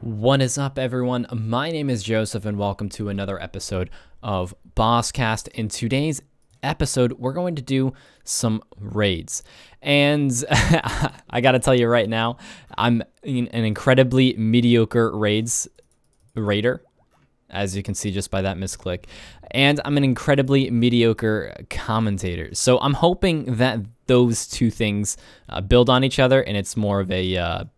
What is up, everyone? My name is Joseph, and welcome to another episode of BossCast. In today's episode, we're going to do some raids. And I gotta tell you right now, I'm an incredibly mediocre raider, as you can see just by that misclick. And I'm an incredibly mediocre commentator. So I'm hoping that those two things build on each other, and it's more of a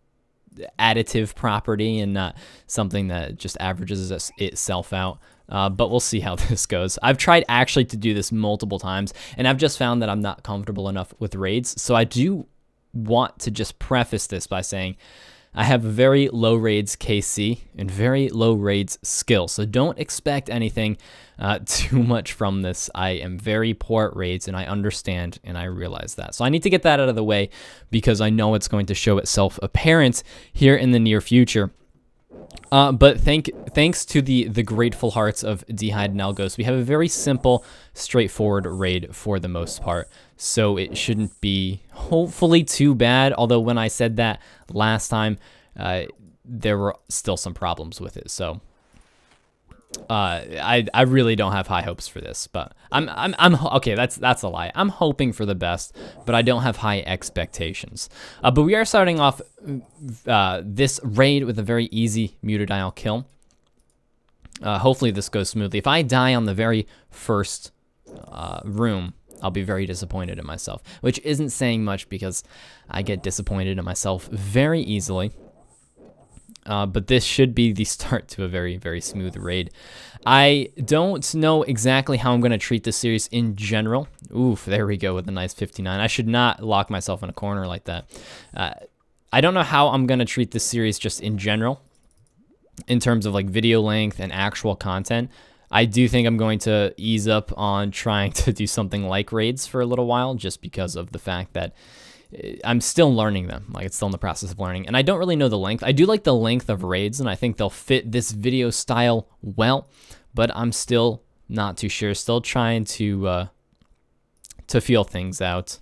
additive property and not something that just averages itself out. But we'll see how this goes. I've tried actually to do this multiple times, and I've just found that I'm not comfortable enough with raids. So I do want to just preface this by saying I have very low raids KC and very low raids skill. So don't expect anything too much from this. I am very poor at raids, and I understand and I realize that. So I need to get that out of the way because I know it's going to show itself apparent here in the near future. But thanks to the grateful hearts of D'Hide and Algos, we have a very simple, straightforward raid for the most part. So it shouldn't be hopefully too bad. Although when I said that last time, there were still some problems with it. So I really don't have high hopes for this. But I'm okay. That's a lie. I'm hoping for the best, but I don't have high expectations. But we are starting off this raid with a very easy mutadial kill. Hopefully this goes smoothly. If I die on the very first room, I'll be very disappointed in myself, which isn't saying much because I get disappointed in myself very easily. But this should be the start to a very, very smooth raid. I don't know exactly how I'm going to treat this series in general. Oof, there we go with a nice 59. I should not lock myself in a corner like that. I don't know how I'm going to treat this series just in general in terms of like video length and actual content. I do think I'm going to ease up on trying to do something like raids for a little while just because of the fact that I'm still learning them. Like, it's still in the process of learning, and I don't really know the length. I do like the length of raids, and I think they'll fit this video style well, but I'm still not too sure. Still trying to feel things out.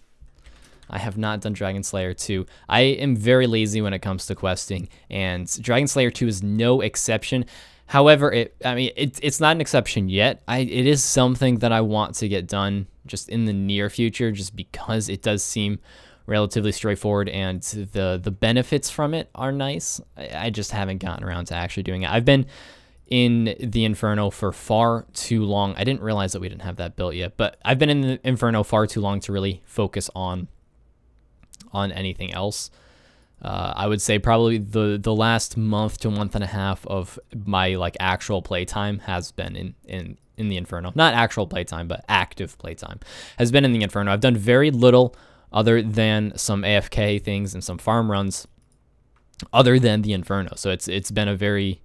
I have not done Dragon Slayer 2. I am very lazy when it comes to questing, and Dragon Slayer 2 is no exception. However, it's not an exception yet. It is something that I want to get done just in the near future, just because it does seem relatively straightforward and the benefits from it are nice. I just haven't gotten around to actually doing it. I've been in the Inferno for far too long. I didn't realize that we didn't have that built yet, but I've been in the Inferno far too long to really focus on anything else. I would say probably the last month to month and a half of my like actual playtime has been in the Inferno. Not actual playtime, but active playtime has been in the Inferno. I've done very little other than some AFK things and some farm runs other than the Inferno. So it's been a very,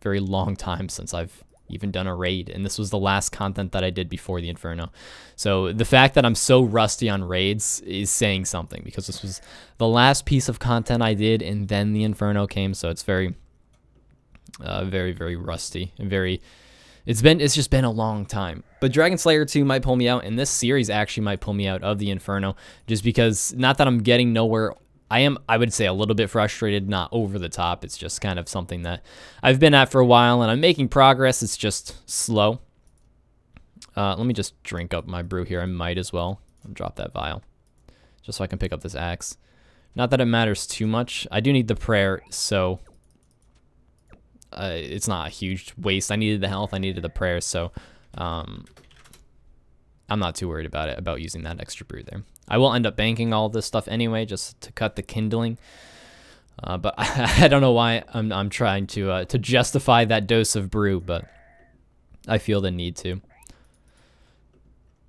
very long time since I've even done a raid, and this was the last content that I did before the Inferno. So the fact that I'm so rusty on raids is saying something, because this was the last piece of content I did, and then the Inferno came. So it's very, very, very rusty and very. It's just been a long time. But Dragon Slayer 2 might pull me out, and this series actually might pull me out of the Inferno, just because, not that I'm getting nowhere. I would say, a little bit frustrated, not over the top. It's just kind of something that I've been at for a while, and I'm making progress. It's just slow. Let me just drink up my brew here. I might as well drop that vial, just so I can pick up this axe. Not that it matters too much. I do need the prayer, so it's not a huge waste. I needed the health, I needed the prayers, so I'm not too worried about it, about using that extra brew there. I will end up banking all this stuff anyway, just to cut the kindling. But I don't know why I'm trying to justify that dose of brew, but I feel the need to.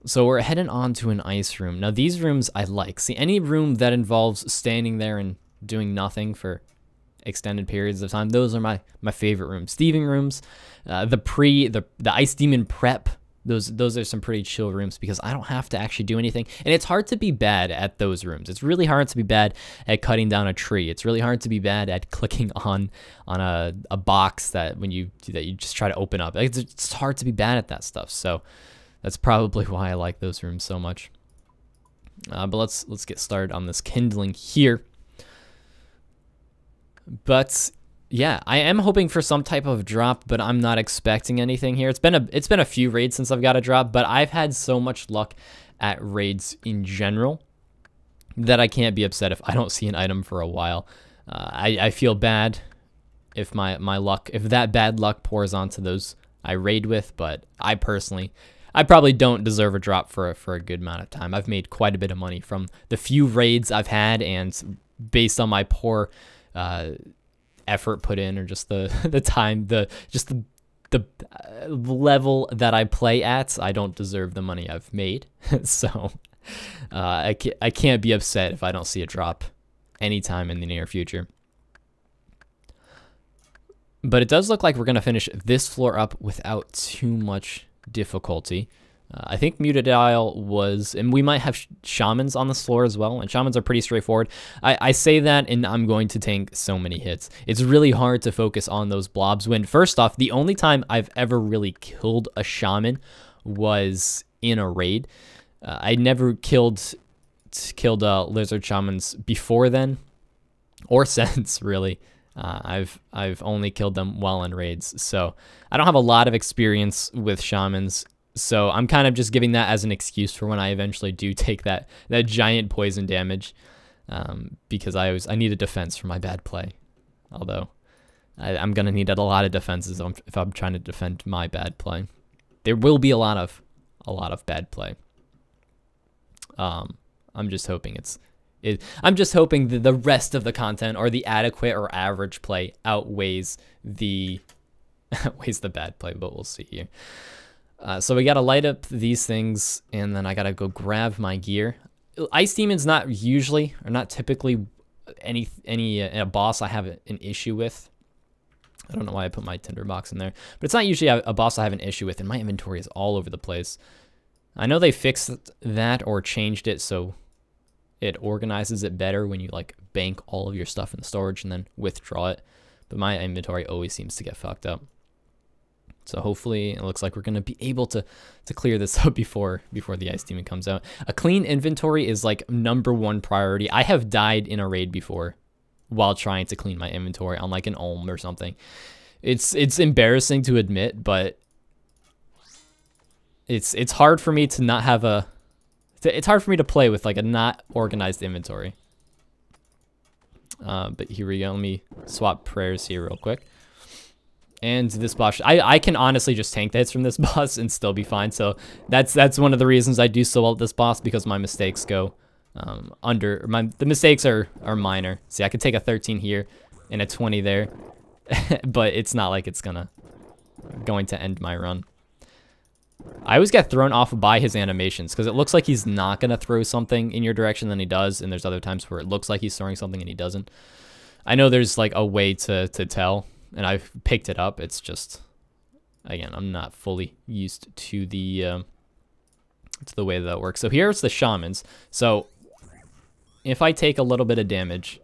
So we're heading on to an ice room. Now these rooms I like. See, any room that involves standing there and doing nothing for extended periods of time, those are my favorite rooms. Thieving rooms, the Ice Demon prep, those are some pretty chill rooms because I don't have to actually do anything, and it's hard to be bad at those rooms. It's really hard to be bad at cutting down a tree. It's really hard to be bad at clicking on a box that you just try to open up. It's hard to be bad at that stuff. So that's probably why I like those rooms so much. But let's get started on this kindling here. But yeah, I am hoping for some type of drop, but I'm not expecting anything here. It's been a few raids since I've got a drop, but I've had so much luck at raids in general that I can't be upset if I don't see an item for a while. I feel bad if my luck, if that bad luck pours onto those I raid with, but I probably don't deserve a drop for a good amount of time. I've made quite a bit of money from the few raids I've had, and based on my poor effort put in, or just the time, the level that I play at, I don't deserve the money I've made. So I can't be upset if I don't see a drop anytime in the near future. But it does look like we're going to finish this floor up without too much difficulty. I think Muted Isle was, and we might have Shamans on this floor as well, and Shamans are pretty straightforward. I say that, and I'm going to tank so many hits. It's really hard to focus on those blobs when, first off, the only time I've ever really killed a Shaman was in a raid. I never killed Lizard Shamans before then, or since, really. I've only killed them while in raids, so I don't have a lot of experience with Shamans. So I'm kind of just giving that as an excuse for when I eventually do take that giant poison damage, because I need a defense for my bad play. Although I'm gonna need a lot of defenses if I'm trying to defend my bad play. There will be a lot of bad play. I'm just hoping I'm just hoping that the rest of the content, or the adequate or average play, outweighs the bad play, but we'll see here. So we gotta light up these things, and then I gotta go grab my gear. Ice Demon's not typically a boss I have an issue with. I don't know why I put my tinderbox in there, but it's not usually a boss I have an issue with, and my inventory is all over the place. I know they fixed that or changed it so it organizes it better when you like bank all of your stuff in storage and then withdraw it, but my inventory always seems to get fucked up. So hopefully it looks like we're gonna be able to clear this up before the Ice Demon comes out. A clean inventory is like #1 priority. I have died in a raid before while trying to clean my inventory on like an Olm or something. It's embarrassing to admit, but it's hard for me to not have it's hard for me to play with like a not organized inventory. But here we go. Let me swap prayers here real quick. And this boss, I can honestly just tank the hits from this boss and still be fine. So that's one of the reasons I do so well at this boss, because my mistakes go the mistakes are minor. See, I could take a 13 here and a 20 there, but it's not like it's going to end my run. I always get thrown off by his animations, because it looks like he's not gonna throw something in your direction, then he does, and there's other times where it looks like he's throwing something and he doesn't. I know there's like a way to tell, and I've picked it up. It's just, again, I'm not fully used to the way that works. So here's the Shamans. So if I take a little bit of damage,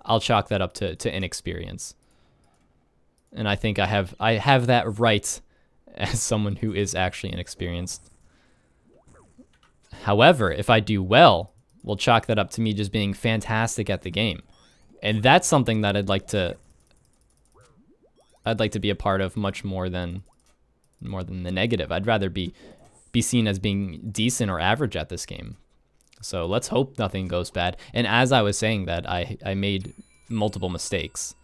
I'll chalk that up to inexperience. And I think I have that right as someone who is actually inexperienced. However, if I do well, we'll chalk that up to me just being fantastic at the game. And that's something that I'd like to be a part of much more than the negative. I'd rather be seen as being decent or average at this game. So let's hope nothing goes bad. And as I was saying that, I made multiple mistakes.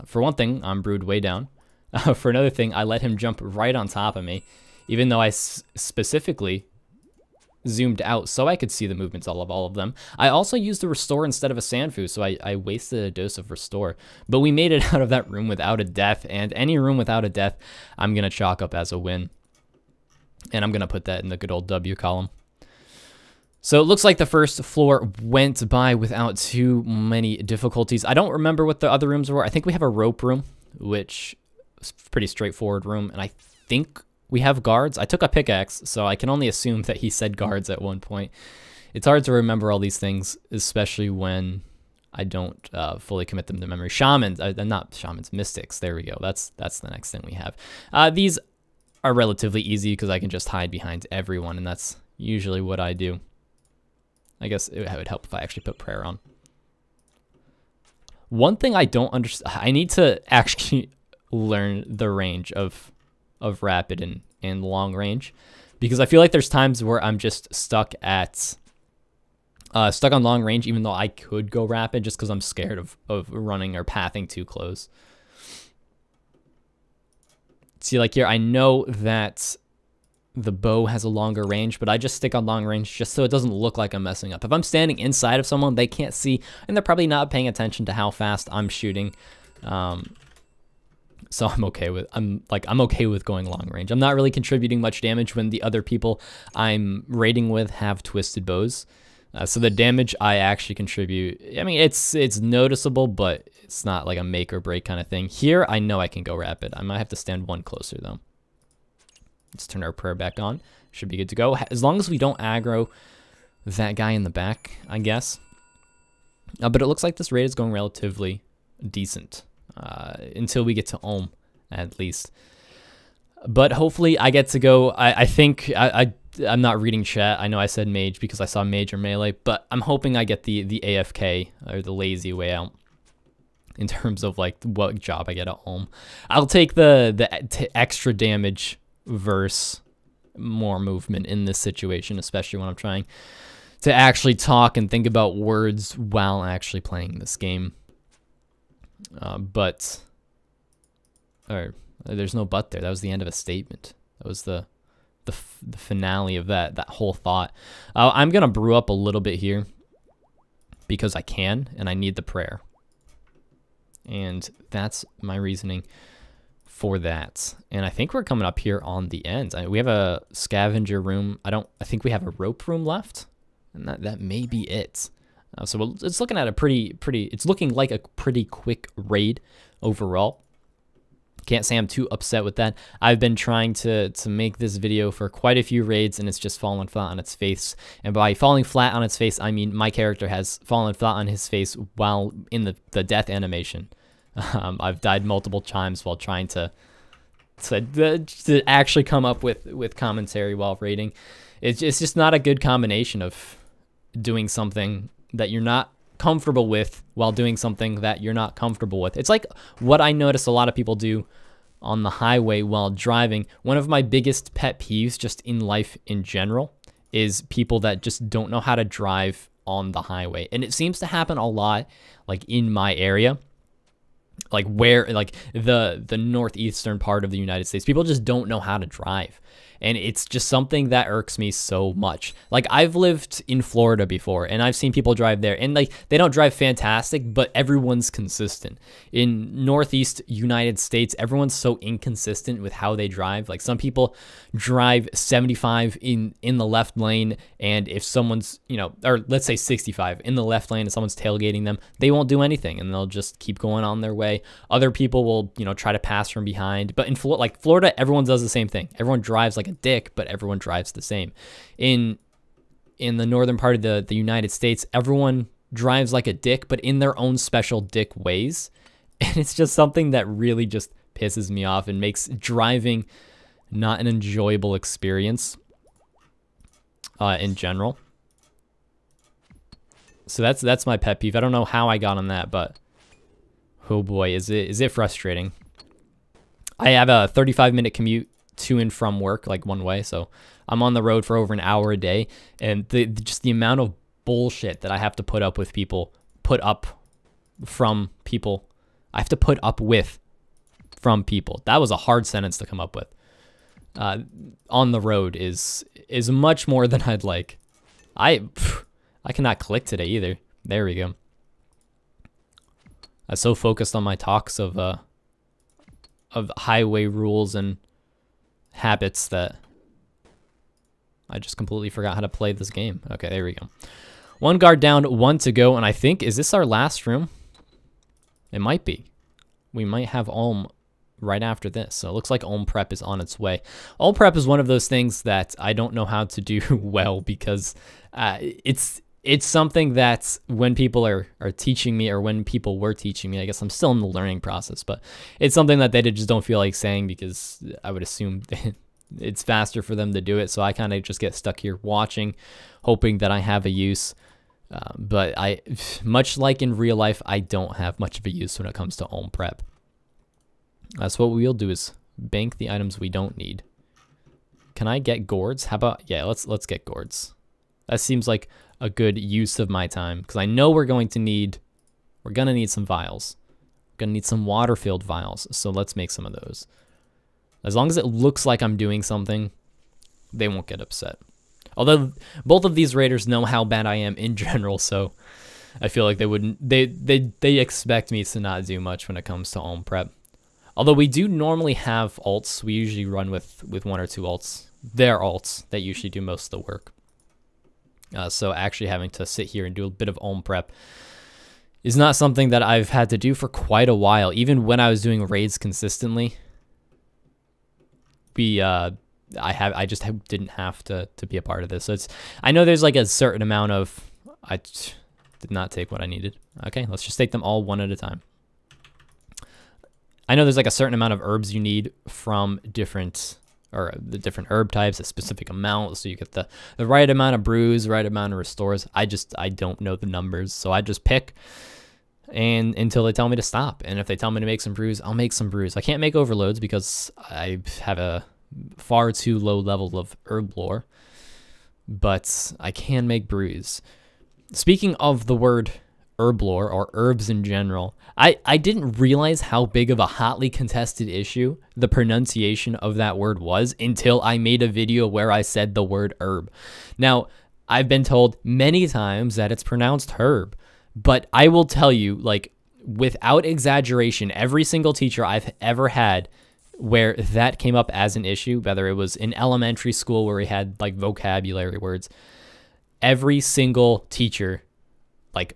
For one thing, I'm brewed way down. For another thing, I let him jump right on top of me, even though I specifically zoomed out so I could see the movements of all of them. I also used the restore instead of a Sanfu, so I wasted a dose of restore. But we made it out of that room without a death, and any room without a death, I'm going to chalk up as a win. And I'm going to put that in the good old W column. So it looks like the first floor went by without too many difficulties. I don't remember what the other rooms were. I think we have a rope room, which is a pretty straightforward room, and I think we have guards. I took a pickaxe, so I can only assume that he said guards at one point. It's hard to remember all these things, especially when I don't fully commit them to memory. Shamans, not shamans, mystics. There we go. That's the next thing we have. These are relatively easy because I can just hide behind everyone, and that's usually what I do. I guess it would help if I actually put prayer on. One thing I don't understand, I need to actually learn the range of rapid and long range, because I feel like there's times where I'm just stuck on long range, even though I could go rapid just because I'm scared of running or pathing too close. See, like here, I know that the bow has a longer range, but I just stick on long range just so it doesn't look like I'm messing up. If I'm standing inside of someone, they can't see, and they're probably not paying attention to how fast I'm shooting. So I'm okay with going long range. I'm not really contributing much damage when the other people I'm raiding with have twisted bows. So the damage I actually contribute, I mean, it's noticeable, but it's not like a make or break kind of thing. Here, I know I can go rapid. I might have to stand one closer though. Let's turn our prayer back on. Should be good to go. As long as we don't aggro that guy in the back, I guess. But it looks like this raid is going relatively decent. Until we get to Ohm, at least. But hopefully I get to go. I think I'm not reading chat. I know I said mage because I saw mage or melee, but I'm hoping I get the AFK or the lazy way out in terms of like what job I get at Ohm. I'll take the extra damage versus more movement in this situation, especially when I'm trying to actually talk and think about words while actually playing this game. There's no but there. That was the end of a statement. That was the finale of that whole thought. I'm gonna brew up a little bit here because I can, and I need the prayer, and that's my reasoning for that. And I think we're coming up here on the end. We have a scavenger room. I think we have a rope room left, and that may be it. So it's looking at it's looking like a pretty quick raid overall. Can't say I'm too upset with that. I've been trying to make this video for quite a few raids, and it's just fallen flat on its face. And by falling flat on its face, I mean my character has fallen flat on his face while in the death animation. I've died multiple times while trying to actually come up with commentary while raiding. It's just not a good combination of doing something that you're not comfortable with while doing something that you're not comfortable with. It's like what I notice a lot of people do on the highway while driving. One of my biggest pet peeves just in life in general is people that just don't know how to drive on the highway. And it seems to happen a lot like in my area, like the northeastern part of the United States. People just don't know how to drive. And it's just something that irks me so much. Like, I've lived in Florida before, and I've seen people drive there, and like they don't drive fantastic, but everyone's consistent. In Northeast United States, everyone's so inconsistent with how they drive. Like, some people drive 75 in the left lane, and if someone's, or let's say 65 in the left lane and someone's tailgating them, they won't do anything, and they'll just keep going on their way. Other people will, try to pass from behind. But in Florida, everyone does the same thing. Everyone drives like a dick, but everyone drives the same. In the northern part of the United States, everyone drives like a dick, but in their own special dick ways. And it's just something that really just pisses me off and makes driving not an enjoyable experience in general. So that's my pet peeve. I don't know how I got on that, but oh boy, is it frustrating. I have a 35-minute commute to and from work, like one way, so I'm on the road for over an hour a day, and just the amount of bullshit that I have to put up with from people that was a hard sentence to come up with, on the road is much more than I'd like. I cannot click today either. There we go. I'm so focused on my talks of highway rules and habits that I just completely forgot how to play this game. Okay, there we go. One guard down, one to go, and I think, is this our last room? It might be. We might have Ohm right after this, so it looks like Ohm prep is on its way. Ohm prep is one of those things that I don't know how to do well, because it's something that when people are teaching me, or when people were teaching me, I guess I'm still in the learning process, but it's something that they just don't feel like saying, because I would assume it's faster for them to do it. So I kind of just get stuck here watching, hoping that I have a use But much like in real life, I don't have much of a use when it comes to ohm prep. So what we'll do is bank the items we don't need. Can I get gourds? How about, yeah, let's get gourds. That seems like a good use of my time, because I know we're gonna need some vials. We're gonna need some water-filled vials, so let's make some of those. As long as it looks like I'm doing something, they won't get upset. Although both of these raiders know how bad I am in general, so I feel like they expect me to not do much when it comes to ohm prep. Although we do normally have ults, we usually run with 1 or 2 ults. They're ults that usually do most of the work. So actually having to sit here and do a bit of ohm prep is not something that I've had to do for quite a while. Even when I was doing raids consistently, I just didn't have to be a part of this. So I know there's like a certain amount of, I did not take what I needed. Okay, let's just take them all one at a time. I know there's like a certain amount of herbs you need from the different herb types, a specific amount, so you get the right amount of brews, the right amount of restores. I don't know the numbers, so I just pick and until they tell me to stop. And if they tell me to make some brews, I'll make some brews. I can't make overloads because I have a far too low level of herb lore, but I can make brews. Speaking of the word herb lore, or herbs in general, I didn't realize how big of a hotly contested issue the pronunciation of that word was until I made a video where I said the word herb. Now, I've been told many times that it's pronounced herb, but I will tell you, like, without exaggeration, every single teacher I've ever had where that came up as an issue, whether it was in elementary school where we had like vocabulary words, every single teacher like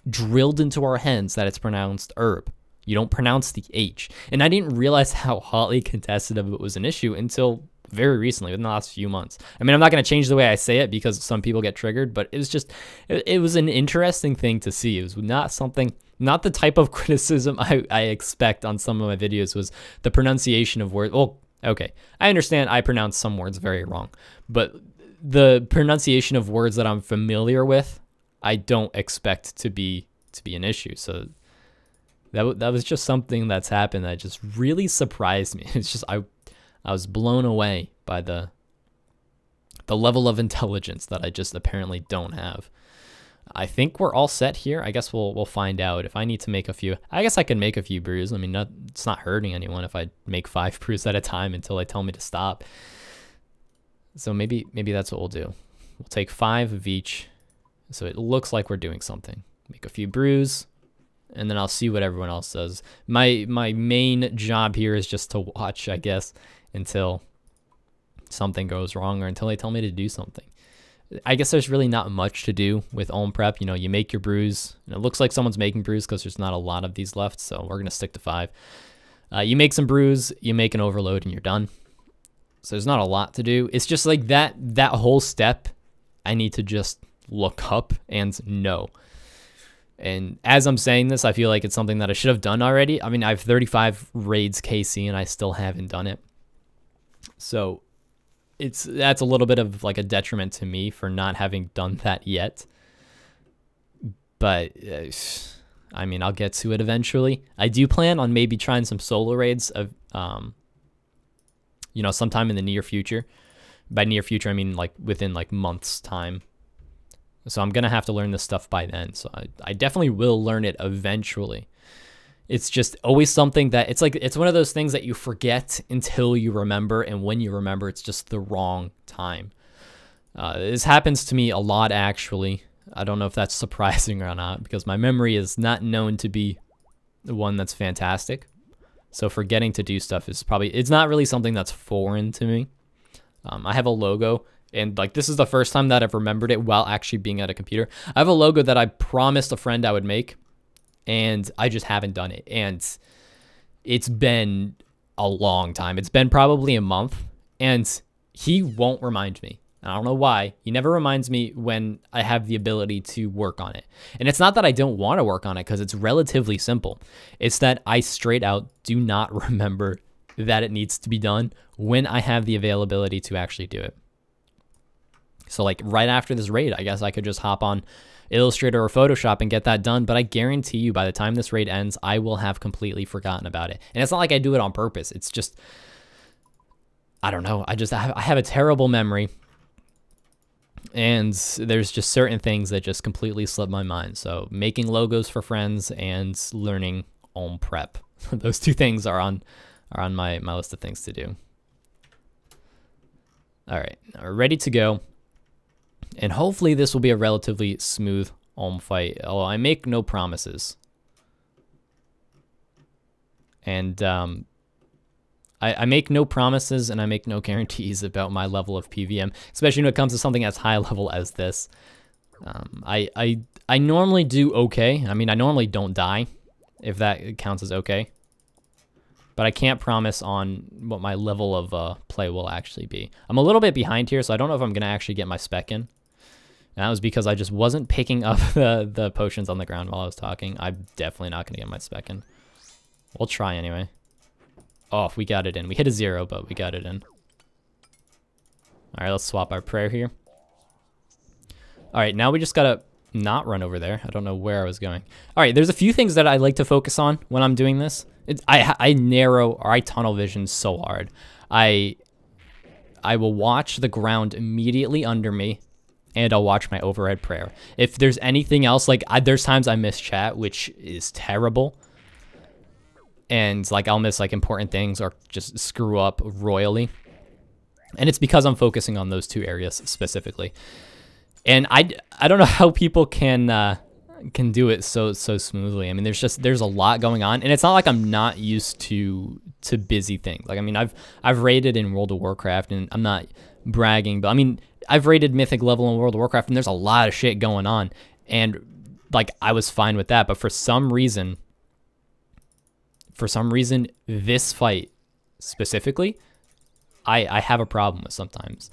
drilled into our heads that it's pronounced herb. You don't pronounce the H. And I didn't realize how hotly contested of it was an issue until very recently, within the last few months. I mean, I'm not going to change the way I say it because some people get triggered, but it was just, it was an interesting thing to see. It was not the type of criticism I expect on some of my videos was the pronunciation of words. Well, okay, I understand I pronounce some words very wrong, but the pronunciation of words that I'm familiar with, I don't expect to be an issue. So that was just something that's happened that just really surprised me. It's just I was blown away by the level of intelligence that I just apparently don't have. I think we're all set here. I guess we'll find out. If I need to make a few, I guess I can make a few brews. I mean, it's not hurting anyone if I make 5 brews at a time until they tell me to stop. So maybe that's what we'll do. We'll take 5 of each, so it looks like we're doing something. Make a few brews, and then I'll see what everyone else does. My main job here is just to watch, I guess, until something goes wrong or until they tell me to do something. I guess there's really not much to do with ohm prep. You know, you make your brews, and it looks like someone's making brews because there's not a lot of these left, so we're going to stick to 5. You make some brews, you make an overload, and you're done. So there's not a lot to do. It's just like that whole step I need to just look up and know. And as I'm saying this, I feel like it's something that I should have done already. I mean, I have 35 raids KC, and I still haven't done it. So that's a little bit of like a detriment to me for not having done that yet. But I mean, I'll get to it eventually. I do plan on maybe trying some solo raids of you know, sometime in the near future. By near future, I mean like within like months time. So I'm gonna have to learn this stuff by then. So I definitely will learn it eventually. It's just always something that it's one of those things that you forget until you remember, and when you remember, it's just the wrong time. This happens to me a lot, actually. I don't know if that's surprising or not, because my memory is not known to be the one that's fantastic. So forgetting to do stuff is it's not really something that's foreign to me. I have a logo, and like this is the first time that I've remembered it while actually being at a computer. I have a logo that I promised a friend I would make, and I just haven't done it. And it's been a long time. It's been probably a month, and he won't remind me. I don't know why. He never reminds me when I have the ability to work on it. And it's not that I don't want to work on it, because it's relatively simple. It's that I straight out do not remember that it needs to be done when I have the availability to actually do it. So like right after this raid, I guess I could just hop on Illustrator or Photoshop and get that done. But I guarantee you by the time this raid ends, I will have completely forgotten about it. And it's not like I do it on purpose. It's just, I don't know. I have a terrible memory. And there's just certain things that just completely slip my mind. So making logos for friends and learning Olm prep. Those two things are on my list of things to do. All right, we're ready to go. And hopefully this will be a relatively smooth Olm fight, although I make no promises. And I make no promises and I make no guarantees about my level of PvM, especially when it comes to something as high level as this. I normally do okay. I mean, I normally don't die, if that counts as okay. But I can't promise on what my level of play will actually be. I'm a little bit behind here, so I don't know if I'm going to actually get my spec in. And that was because I just wasn't picking up the potions on the ground while I was talking. I'm definitely not going to get my spec in. We'll try anyway. Oh, we got it in. We hit a 0, but we got it in. All right, let's swap our prayer here. All right, now we just got to not run over there. I don't know where I was going. All right, there's a few things that I like to focus on when I'm doing this. I narrow or I tunnel vision so hard. I will watch the ground immediately under me, and I'll watch my overhead prayer. If there's anything else, like there's times I miss chat, which is terrible. And like I'll miss like important things or just screw up royally. And it's because I'm focusing on those two areas specifically. And I don't know how people can do it so smoothly. I mean, there's a lot going on, and it's not like I'm not used to busy things. Like I mean, I've raided in World of Warcraft, and I'm not bragging, but I mean, I've raided Mythic level in World of Warcraft, and there's a lot of shit going on, and like I was fine with that. But for some reason, this fight specifically, I have a problem with sometimes.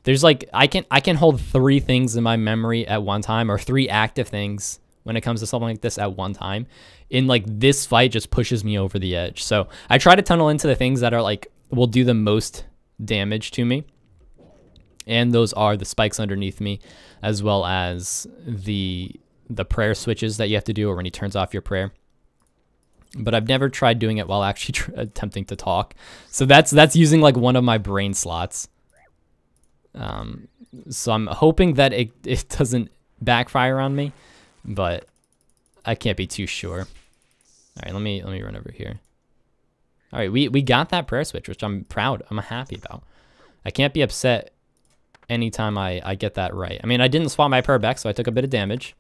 There's like, I can hold 3 things in my memory at one time, or 3 active things when it comes to something like this at one time. In like this fight just pushes me over the edge. So I try to tunnel into the things that are like, will do the most damage to me. And those are the spikes underneath me, as well as the prayer switches that you have to do, or when he turns off your prayer. But I've never tried doing it while actually attempting to talk. So that's using like one of my brain slots. So I'm hoping that it doesn't backfire on me, but I can't be too sure. All right, let me run over here. All right, we got that prayer switch, which I'm proud. I'm happy about. I can't be upset anytime I get that right. I mean, I didn't swap my prayer back, so I took a bit of damage.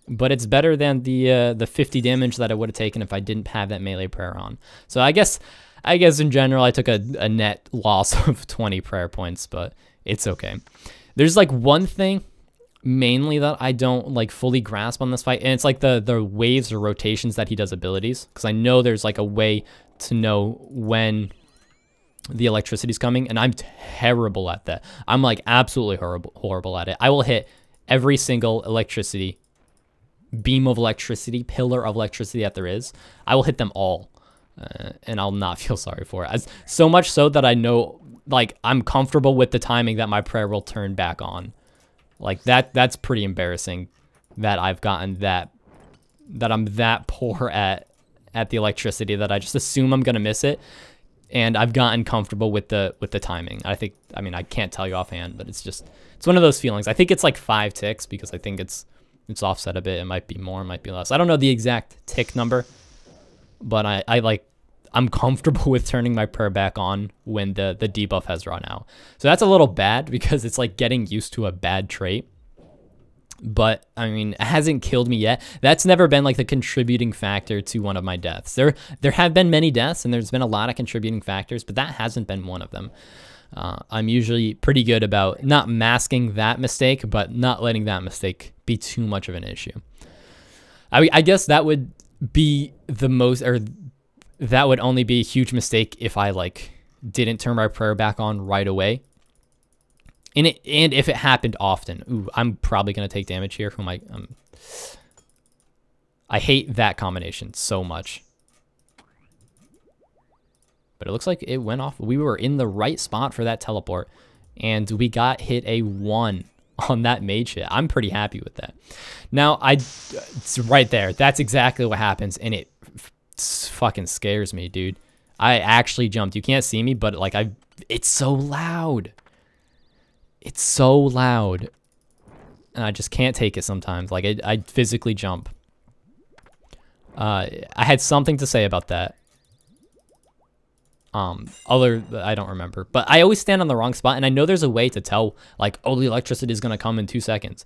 But it's better than the 50 damage that I would have taken if I didn't have that melee prayer on. So I guess in general I took a net loss of 20 prayer points, but it's okay. There's like one thing mainly that I don't like fully grasp on this fight, and it's like the waves or rotations that he does abilities, because I know there's like a way to know when the electricity's coming, and I'm terrible at that. I'm like absolutely horrible at it. I will hit every single electricity beam of electricity, pillar of electricity that there is. I will hit them all, and I'll not feel sorry for it. So much so that I know, like, I'm comfortable with the timing that my prayer will turn back on. Like that's pretty embarrassing that I've gotten that I'm that poor at the electricity that I just assume I'm gonna miss it, and I've gotten comfortable with the timing. I mean, I can't tell you offhand, but it's one of those feelings. I think it's like 5 ticks, because I think it's offset a bit. It might be more, it might be less. I don't know the exact tick number, but I'm comfortable with turning my prayer back on when the debuff has run out. So that's a little bad, because it's like getting used to a bad trait. But I mean, it hasn't killed me yet. That's never been like the contributing factor to one of my deaths. There have been many deaths, and there's been a lot of contributing factors, but that hasn't been one of them. I'm usually pretty good about not masking that mistake, but not letting that mistake be too much of an issue. I guess that would be the most, or that would only be a huge mistake if I like didn't turn my prayer back on right away. And if it happened often. Ooh, I'm probably gonna take damage here from I hate that combination so much. But it looks like it went off. We were in the right spot for that teleport, And we got hit a 1 on that mage hit. I'm pretty happy with that. Now, it's right there. That's exactly what happens, and it fucking scares me, dude. I actually jumped. You can't see me, but like it's so loud. It's so loud. And I just can't take it sometimes. Like I physically jump. I had something to say about that. I don't remember, but I always stand on the wrong spot, and I know there's a way to tell, like, oh, the electricity is gonna come in 2 seconds,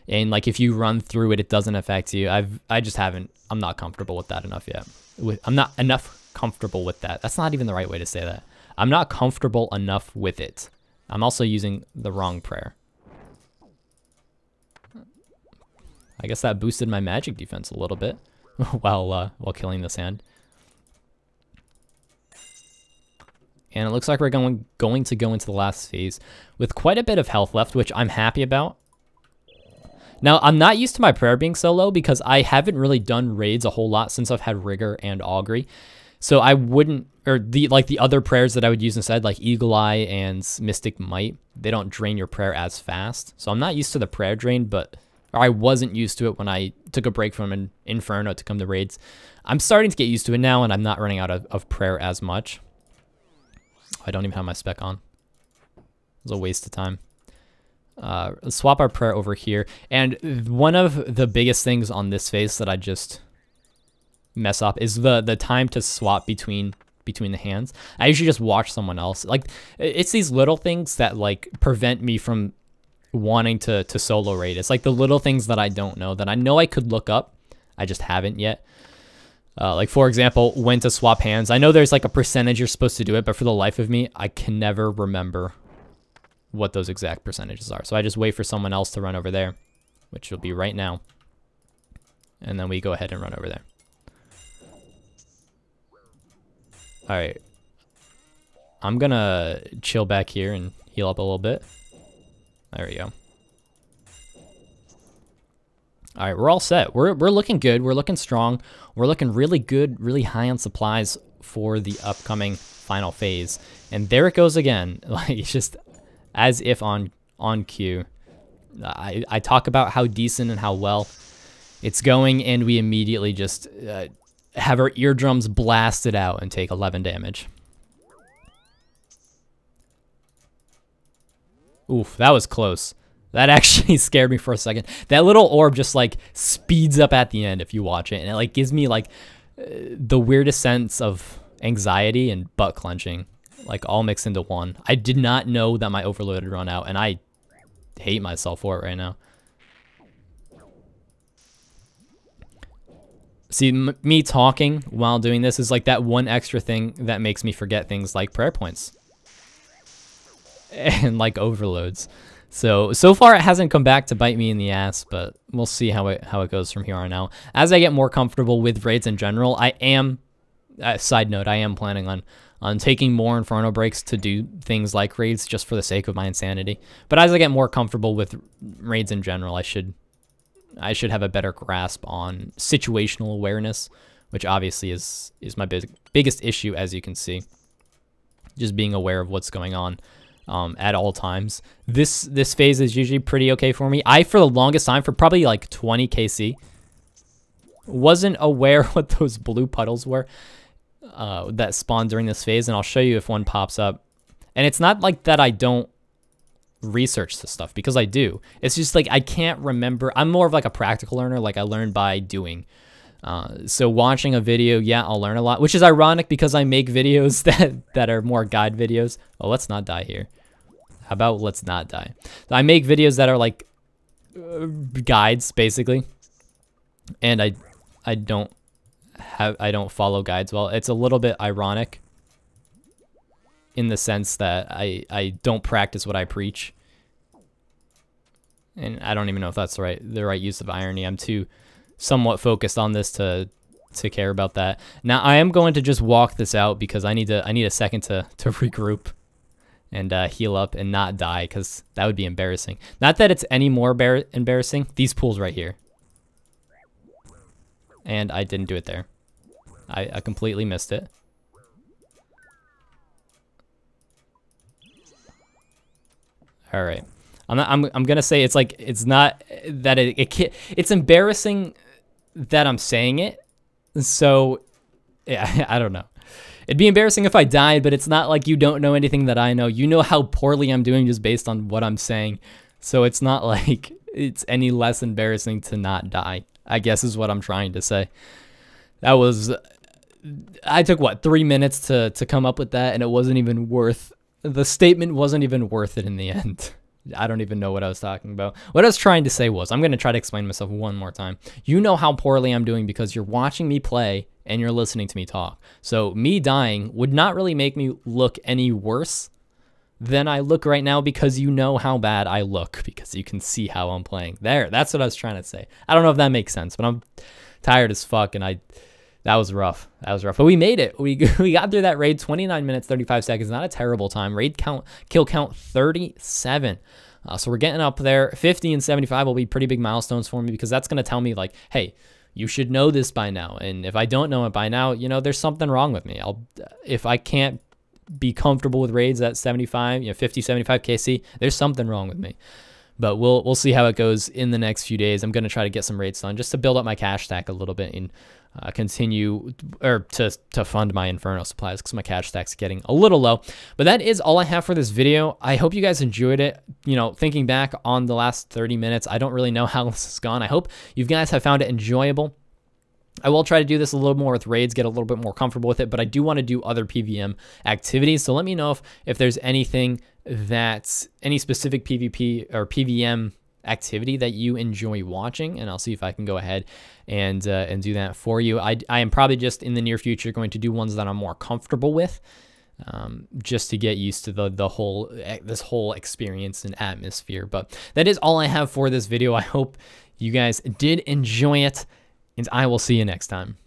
and like if you run through it, it doesn't affect you. I just haven't. I'm not comfortable with that enough yet. I'm not enough comfortable with that. That's not even the right way to say that. I'm not comfortable enough with it. I'm also using the wrong prayer. I guess that boosted my magic defense a little bit while killing this hand. And it looks like we're going to go into the last phase with quite a bit of health left, which I'm happy about. Now, I'm not used to my prayer being so low because I haven't really done raids a whole lot since I've had Rigor and Augury. So I wouldn't, or the other prayers that I would use instead, like Eagle Eye and Mystic Might, they don't drain your prayer as fast. So I'm not used to the prayer drain, or I wasn't used to it when I took a break from an Inferno to come to raids. I'm starting to get used to it now, and I'm not running out of prayer as much. I don't even have my spec on. It was a waste of time. Let's swap our prayer over here. And one of the biggest things on this phase that I just mess up is the time to swap between the hands. I usually just watch someone else. Like, it's these little things that like prevent me from wanting to solo raid. It's like the little things that I don't know, that I know I could look up. I just haven't yet. Like, for example, when to swap hands. I know there's like a percentage you're supposed to do it, but for the life of me, I can never remember what those exact percentages are. So I just wait for someone else to run over there, which will be right now. And then we go ahead and run over there. All right. I'm gonna chill back here and heal up a little bit. There we go. All right, we're all set. We're looking good. We're looking strong. We're looking really good, really high on supplies for the upcoming final phase. And there it goes again. Like, it's just as if on cue. I talk about how decent and how well it's going, and we immediately just have our eardrums blasted out and take 11 damage. Oof, that was close. That actually scared me for a second. That little orb just like speeds up at the end if you watch it, and it like gives me like the weirdest sense of anxiety and butt clenching, like all mixed into one. I did not know that my overload had run out, and I hate myself for it right now. See, me talking while doing this is like that one extra thing that makes me forget things like prayer points and like overloads. So far it hasn't come back to bite me in the ass, but we'll see how it goes from here on out. As I get more comfortable with raids in general, I am, side note, I am planning on taking more Inferno breaks to do things like raids just for the sake of my insanity. But as I get more comfortable with raids in general, I should have a better grasp on situational awareness, which obviously is my biggest issue, as you can see. Just being aware of what's going on. At all times. This phase is usually pretty okay for me. For the longest time, for probably like 20 KC, wasn't aware what those blue puddles were that spawn during this phase, and I'll show you if one pops up. And it's not like that I don't research this stuff, because I do. It's just like I can't remember. I'm more of like a practical learner. Like, I learn by doing. So watching a video, yeah, I'll learn a lot, which is ironic because I make videos that are more guide videos. Oh, let's not die here. How about let's not die? I make videos that are like guides, basically, and I don't follow guides well. It's a little bit ironic in the sense that I don't practice what I preach, and I don't even know if that's the right use of irony. I'm too somewhat focused on this to care about that. Now I am going to just walk this out because I need a second to regroup and heal up and not die, because that would be embarrassing. Not that it's any more embarrassing. These pools right here, and I didn't do it there. I completely missed it. All right. I'm gonna say it's like, it's not that it's embarrassing that I'm saying it. So yeah, I don't know. It'd be embarrassing if I died, but it's not like you don't know anything that I know. You know how poorly I'm doing just based on what I'm saying. So it's not like it's any less embarrassing to not die, I guess is what I'm trying to say. I took what, 3 minutes to come up with that, and it wasn't even worth, the statement wasn't even worth it in the end. I don't even know what I was talking about. What I was trying to say was, I'm going to try to explain myself one more time. You know how poorly I'm doing because you're watching me play and you're listening to me talk. So me dying would not really make me look any worse than I look right now, because you know how bad I look because you can see how I'm playing. That's what I was trying to say. I don't know if that makes sense, but I'm tired as fuck, and that was rough. That was rough. But we made it. We got through that raid, 29 minutes, 35 seconds. Not a terrible time. Raid count, kill count, 37. So we're getting up there. 50 and 75 will be pretty big milestones for me, because that's going to tell me, like, hey, you should know this by now. And if I don't know it by now, you know, there's something wrong with me. If I can't be comfortable with raids at 75, 50, 75 KC, there's something wrong with me. But we'll see how it goes in the next few days. I'm going to try to get some raids done just to build up my cash stack a little bit and continue, or to fund my Inferno supplies, because my cash stack's getting a little low. But that is all I have for this video. I hope you guys enjoyed it. You know, thinking back on the last 30 minutes, I don't really know how this has gone. I hope you guys have found it enjoyable. I will try to do this a little more with raids, get a little bit more comfortable with it, but I do want to do other PvM activities. So let me know if there's anything that's any specific PvP or PvM activity that you enjoy watching, and I'll see if I can go ahead and do that for you. I am probably just in the near future going to do ones that I'm more comfortable with, just to get used to this whole experience and atmosphere. But that is all I have for this video. I hope you guys did enjoy it, and I will see you next time.